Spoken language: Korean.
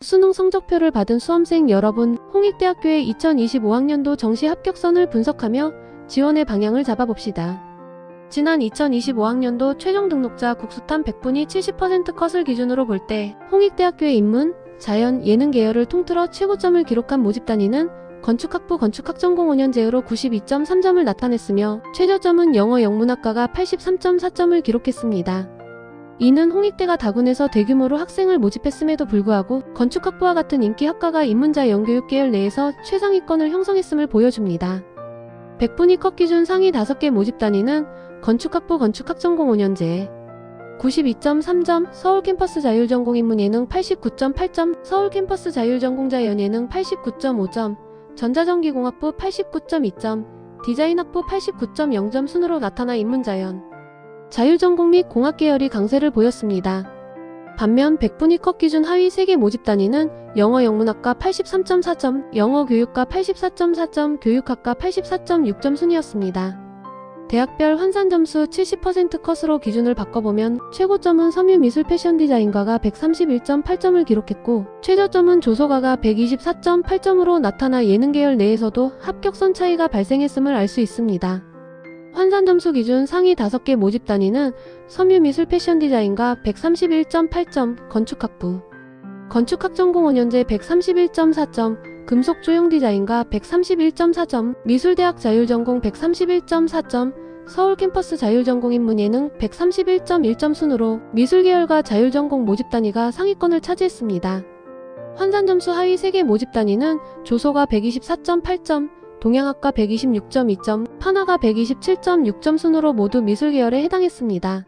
수능 성적표를 받은 수험생 여러분, 홍익대학교의 2025학년도 정시 합격선을 분석하며 지원의 방향을 잡아봅시다. 지난 2025학년도 최종 등록자 국수탐 100분위 70% 컷을 기준으로 볼 때 홍익대학교의 인문, 자연, 예능 계열을 통틀어 최고점을 기록한 모집단위는 건축학부 건축학전공 5년제로 92.3점을 나타냈으며 최저점은 영어 영문학과가 83.4점을 기록했습니다. 이는 홍익대가 다군에서 대규모로 학생을 모집했음에도 불구하고 건축학부와 같은 인기 학과가 인문자 영교육 계열 내에서 최상위권을 형성했음을 보여줍니다. 100분위 컷 기준 상위 5개 모집단위는 건축학부 건축학전공 5년제 92.3점, 서울캠퍼스 자율전공 인문예능 89.8점, 서울캠퍼스 자율전공자 연예능 89.5점, 전자전기공학부 89.2점, 디자인학부 89.0점 순으로 나타나 인문자연, 자율전공 및 공학 계열이 강세를 보였습니다. 반면 100분위 컷 기준 하위 3개 모집단위는 영어 영문학과 83.4점, 영어교육과 84.4점, 교육학과 84.6점 순이었습니다. 대학별 환산 점수 70% 컷으로 기준을 바꿔보면 최고점은 섬유미술패션디자인과가 131.8점을 기록했고 최저점은 조소과가 124.8점으로 나타나 예능 계열 내에서도 합격선 차이가 발생했음을 알 수 있습니다. 환산 점수 기준 상위 5개 모집 단위는 섬유미술패션디자인과 131.8점, 건축학부, 건축학전공 5년제 131.4점, 금속조형디자인과 131.4점, 미술대학 자율전공 131.4점, 서울캠퍼스 자율전공 인문예능 131.1점 순으로 미술계열과 자율전공 모집단위가 상위권을 차지했습니다. 환산점수 하위 3개 모집단위는 조소가 124.8점, 동양학과 126.2점, 판화가 127.6점 순으로 모두 미술계열에 해당했습니다.